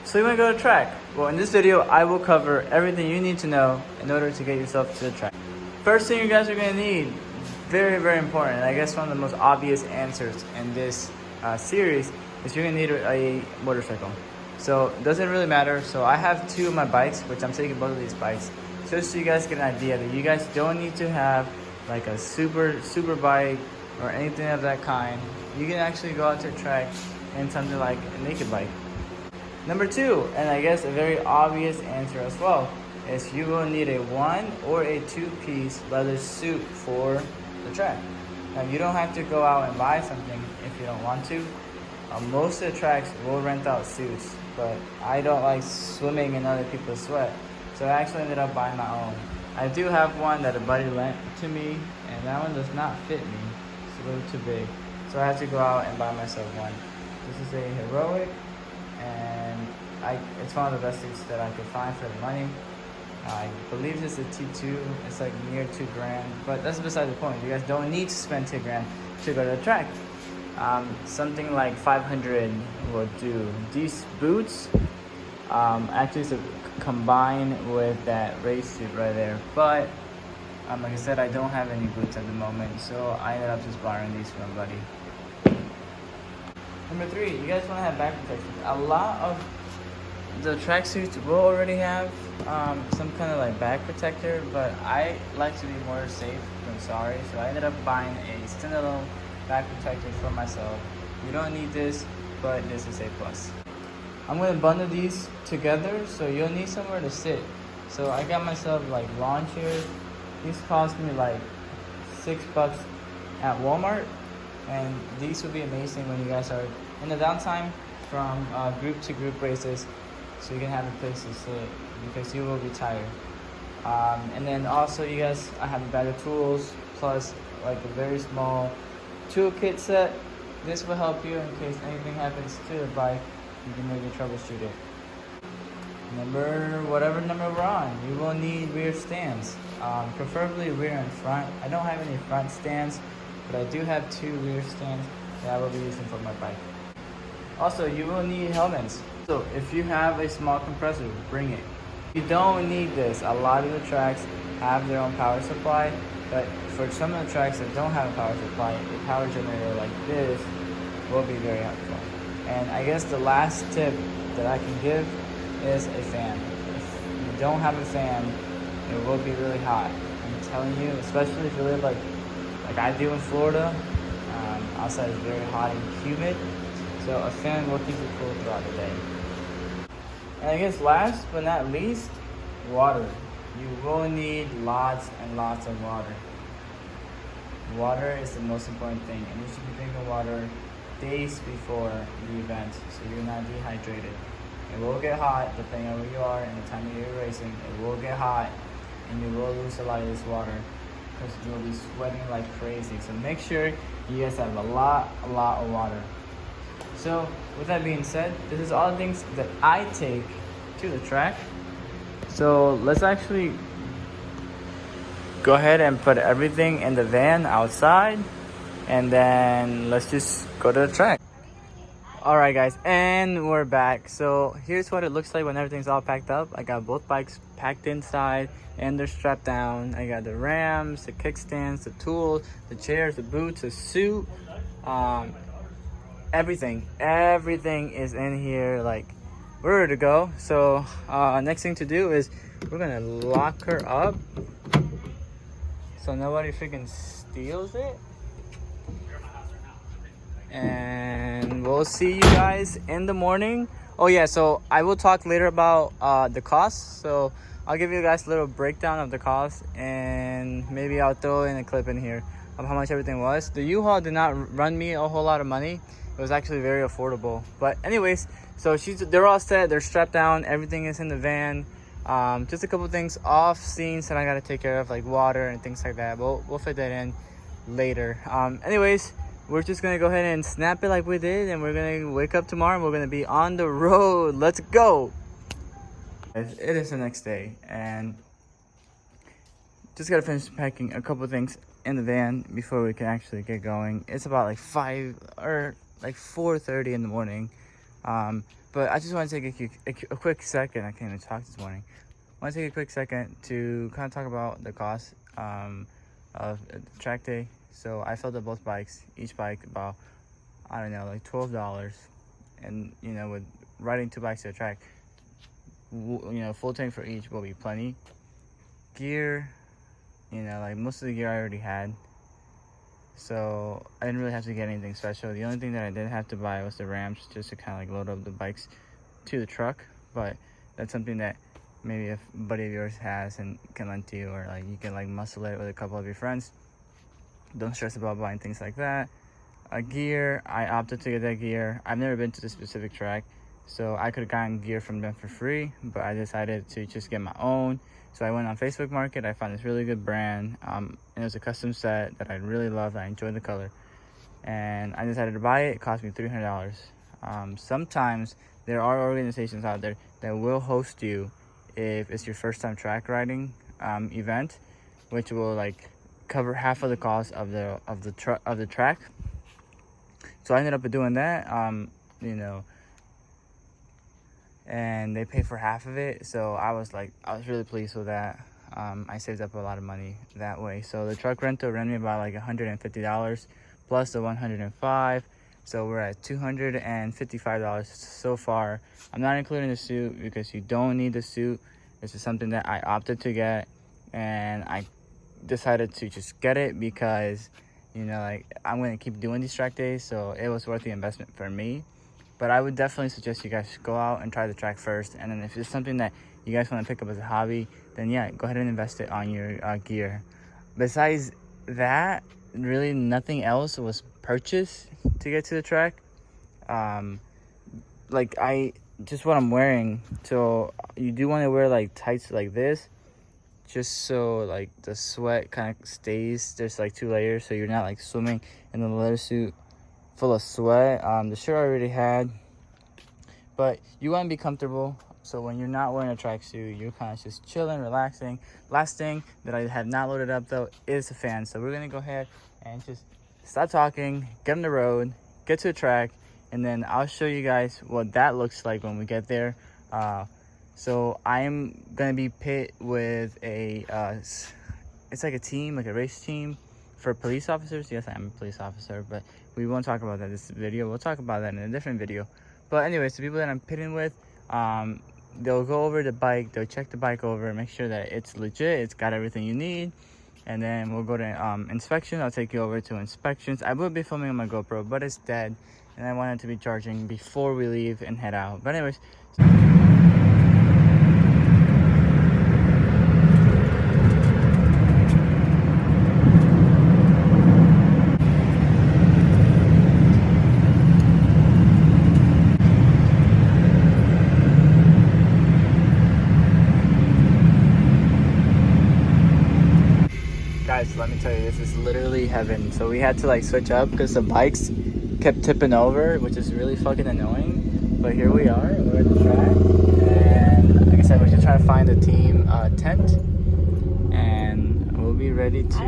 So you want to go to track? Well, in this video, I will cover everything you need to know in order to get yourself to the track. First thing you guys are going to need, very, very important, and I guess one of the most obvious answers in this series is you're going to need a motorcycle. So it doesn't really matter. So I have two of my bikes, which I'm taking both of these bikes, just so you guys get an idea that you guys don't need to have like a super bike or anything of that kind. You can actually go out to a track in something like a naked bike. Number two, and I guess a very obvious answer as well, is you will need a 1 or a 2-piece leather suit for the track. Now you don't have to go out and buy something if you don't want to. Most of the tracks will rent out suits, but I don't like swimming in other people's sweat, so I actually ended up buying my own. I do have one that a buddy lent to me, and that one does not fit me. It's a little too big, so I had to go out and buy myself one. This is a Heroic, and it's one of the best suits that I could find for the money. I believe it's a T2. It's like near $2,000, but that's beside the point. You guys don't need to spend $2,000 to go to the track. Something like 500 will do. These boots actually is combined with that race suit right there, but like I said, I don't have any boots at the moment, so I ended up just borrowing these from a buddy. Number three, you guys want to have back protection. A lot of the tracksuits will already have some kind of like back protector, but I like to be more safe than sorry, so I ended up buying a standalone back protector for myself. You don't need this, but this is a plus. I'm going to bundle these together, so you'll need somewhere to sit. So I got myself like lawn chairs. These cost me like $6 at Walmart, and these will be amazing when you guys are in the downtime from group to group races, so you can have a place to sit because you will be tired. And then also you guys, I have better tools plus like a very small toolkit set. This will help you in case anything happens to the bike. You can maybe troubleshoot it. Whatever number we're on, you will need rear stands, preferably rear and front. I don't have any front stands, but I do have 2 rear stands that I will be using for my bike. Also, you will need helmets. So if you have a small compressor, bring it. You don't need this. A lot of the tracks have their own power supply, but for some of the tracks that don't have a power supply, a power generator like this will be very helpful. And I guess the last tip that I can give is a fan. If you don't have a fan, it will be really hot. I'm telling you, especially if you live like I do in Florida. Outside is very hot and humid, so a fan will keep you cool throughout the day. And I guess last but not least, water. You will need lots and lots of water. Water is the most important thing, and you should be drinking water days before the event, so you're not dehydrated. It will get hot depending on where you are and the time of year you're racing. It will get hot, and you will lose a lot of this water because you'll be sweating like crazy. So make sure you guys have a lot of water. So with that being said, this is all the things that I take to the track. So let's actually go ahead and put everything in the van outside, and then let's just go to the track. Alright guys, and we're back. So here's what it looks like when everything's all packed up. I got both bikes packed inside and they're strapped down. I got the rams, the kickstands, the tools, the chairs, the boots, the suit, everything is in here, like we're ready to go. So next thing to do is we're gonna lock her up so nobody freaking steals it, and we'll see you guys in the morning. Oh yeah, so I will talk later about the cost, so I'll give you guys a little breakdown of the cost, and maybe I'll throw in a clip in here of how much everything was. The U-Haul did not run me a whole lot of money. It was actually very affordable. But anyways, so they're all set, they're strapped down, everything is in the van. Just a couple things off scenes that I gotta take care of, like water and things like that. We'll fit that in later. Anyways, we're just gonna go ahead and snap it like we did, and we're gonna wake up tomorrow and we're gonna be on the road. Let's go. It is the next day, and just gotta finish packing a couple things in the van before we can actually get going. It's about like 5 or like 4:30 in the morning. But I just want to take a quick second. I can't even talk this morning. I want to take a quick second to kind of talk about the cost of track day. So I filled up both bikes. Each bike about, I don't know, like $12. And you know, with riding 2 bikes to the track, you know, full tank for each will be plenty. Gear, you know, like most of the gear I already had, so I didn't really have to get anything special. The only thing that I did have to buy was the ramps, just to kind of like load up the bikes to the truck. But that's something that maybe if a buddy of yours has and can lend to you, or like you can like muscle it with a couple of your friends. Don't stress about buying things like that. Gear, I opted to get that gear. I've never been to the specific track, so I could have gotten gear from them for free, but I decided to just get my own. So I went on Facebook Market. I found this really good brand. And it was a custom set that I really loved. I enjoyed the color, and I decided to buy it. It cost me $300. Sometimes there are organizations out there that will host you if it's your first time track riding event, which will like cover half of the cost of the track. So I ended up doing that. You know, and they pay for half of it, so I was really pleased with that. I saved up a lot of money that way. So the truck rental ran me about like $150 plus the $105, so we're at $255 so far. I'm not including the suit because you don't need the suit. This is something that I opted to get, and I decided to just get it because, you know, like I'm going to keep doing these track days, so it was worth the investment for me. But I would definitely suggest you guys go out and try the track first. And then if it's something that you guys want to pick up as a hobby, then yeah, go ahead and invest it on your gear. Besides that, really nothing else was purchased to get to the track. Like just what I'm wearing. So you do want to wear like tights like this, just so like the sweat kind of stays. There's like 2 layers, so you're not like swimming in the leather suit full of sweat. The shirt I already had, but you want to be comfortable. So when you're not wearing a tracksuit, you're kind of just chilling, relaxing. Last thing that I have not loaded up though is a fan. So we're gonna go ahead and just stop talking, get on the road, get to the track, and then I'll show you guys what that looks like when we get there. So I'm gonna be pit with a it's like a team, like a race team for police officers. Yes, I am a police officer, but we won't talk about that in this video. We'll talk about that in a different video. But anyways, the people that I'm pitting with, they'll go over the bike, they'll check the bike over, make sure that it's legit, it's got everything you need, and then we'll go to inspection. I'll take you over to inspections. I will be filming on my GoPro, but it's dead, and I wanted to be charging before we leave and head out. But anyways, guys, let me tell you, this is literally heaven. So we had to like switch up because the bikes kept tipping over, which is really fucking annoying. But here we are, we're at the track, and like I said, we're just trying to find a team tent, and we'll be ready to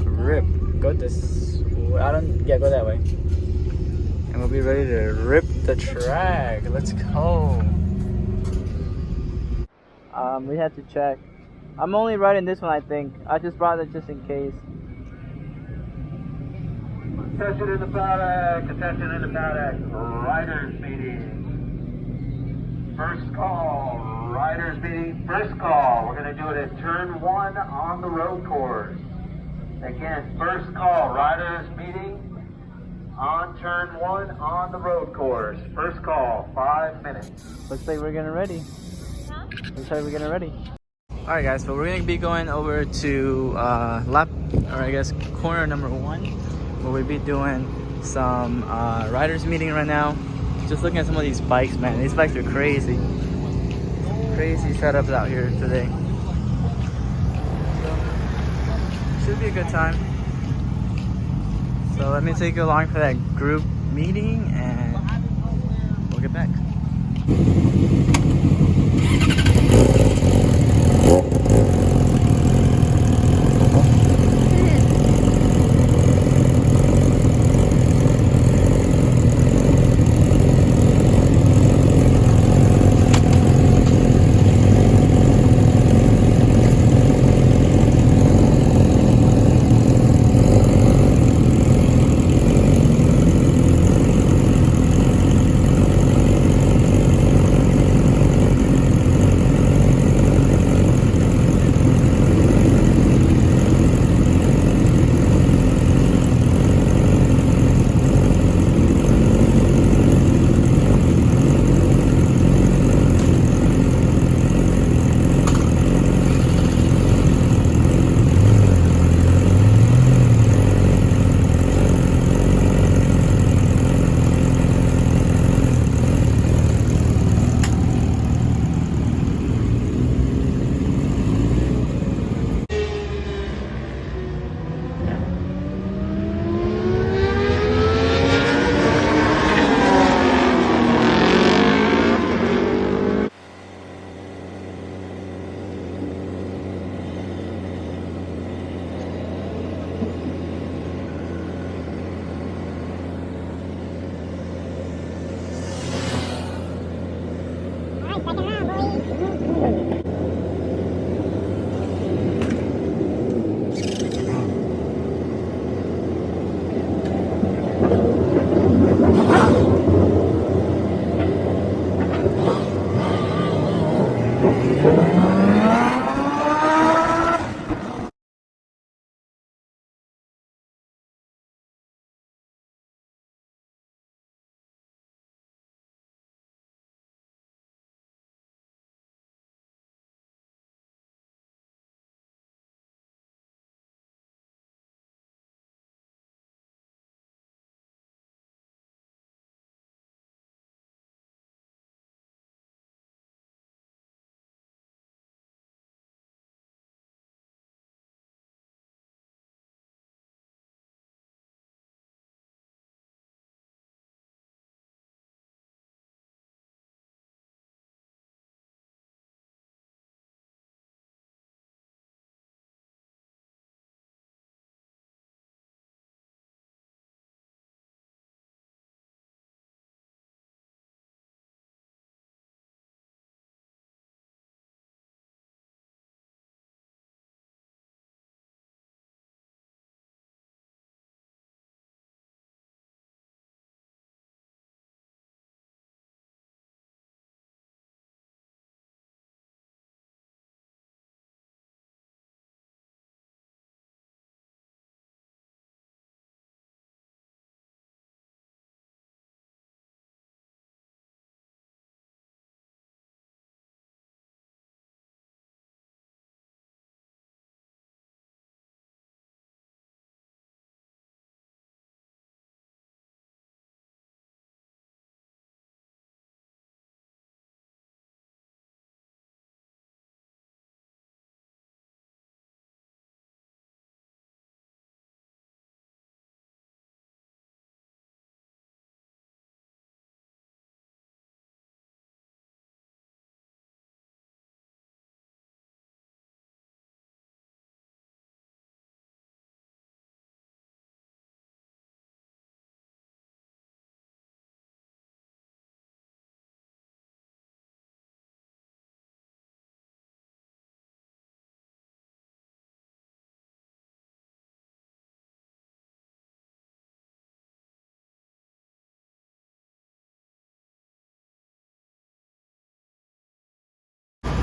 rip. Go this, go that way, and we'll be ready to rip the track. Let's go. We had to check. I'm only riding this one, I think. I just brought it just in case. Attention in the paddock, attention in the paddock. Riders meeting. First call, riders meeting, first call. We're going to do it at turn 1 on the road course. Again, first call, riders meeting on turn 1 on the road course. First call, 5 minutes. Looks like we're getting ready. Huh? Looks like we're getting ready. Alright guys, so we're going to be going over to corner number 1, where we'll be doing some riders meeting right now. Just looking at some of these bikes, man. These bikes are crazy. Crazy setups out here today. So, should be a good time. So let me take you along for that group meeting and we'll get back.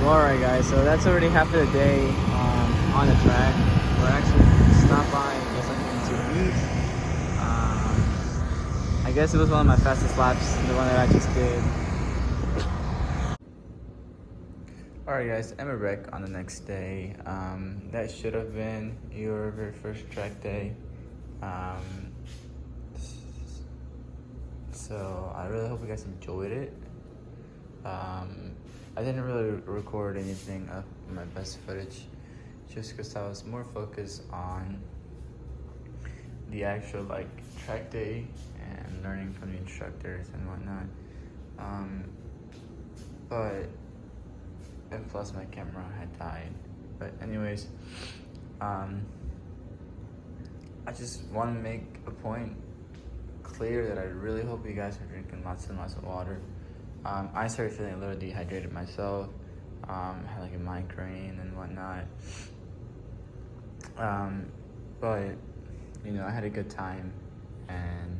Well, alright guys, so that's already half of the day on the track. We're actually stopped by and get something to eat. I guess it was one of my fastest laps, the one that I just did. Alright guys, I'm back on the next day. That should have been your very first track day. So I really hope you guys enjoyed it. I didn't really record anything of my best footage just because I was more focused on the actual like track day and learning from the instructors and whatnot. And plus my camera had died. But anyways, I just want to make a point clear that I really hope you guys are drinking lots and lots of water. I started feeling a little dehydrated myself. Had like a migraine and whatnot. But you know, I had a good time and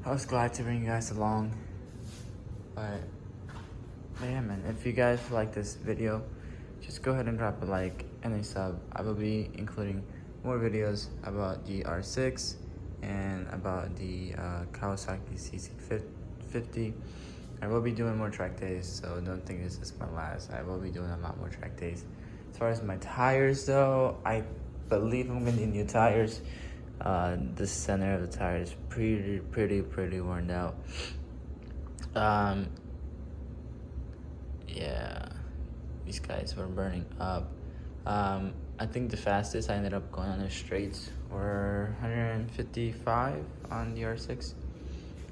I was glad to bring you guys along. But yeah, man, if you guys like this video, just go ahead and drop a like and a sub. I will be including more videos about the R6 and about the Kawasaki CC50. I will be doing more track days, so don't think this is my last. I will be doing a lot more track days. As far as my tires though, I believe I'm gonna need new tires. The center of the tire is pretty worn out. Yeah, these guys were burning up. I think the fastest I ended up going on the straights were 155 on the R6.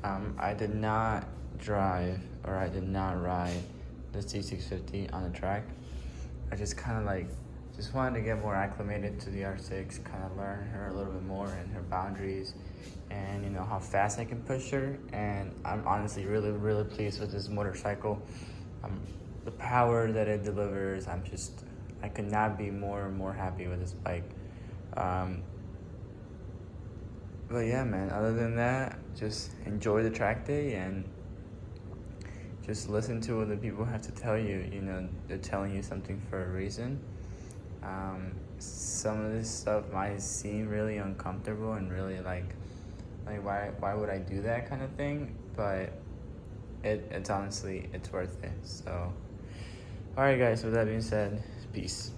I did not drive, or I did not ride the C650 on the track. I just kind of like, just wanted to get more acclimated to the R6, kind of learn her a little bit more and her boundaries and you know how fast I can push her. And I'm honestly really pleased with this motorcycle. The power that it delivers, I could not be more happy with this bike. But yeah, man, other than that, just enjoy the track day and just listen to what the people have to tell you. You know, they're telling you something for a reason. Some of this stuff might seem really uncomfortable and really like why would I do that kind of thing? But it's honestly, it's worth it. So, alright guys, with that being said, peace.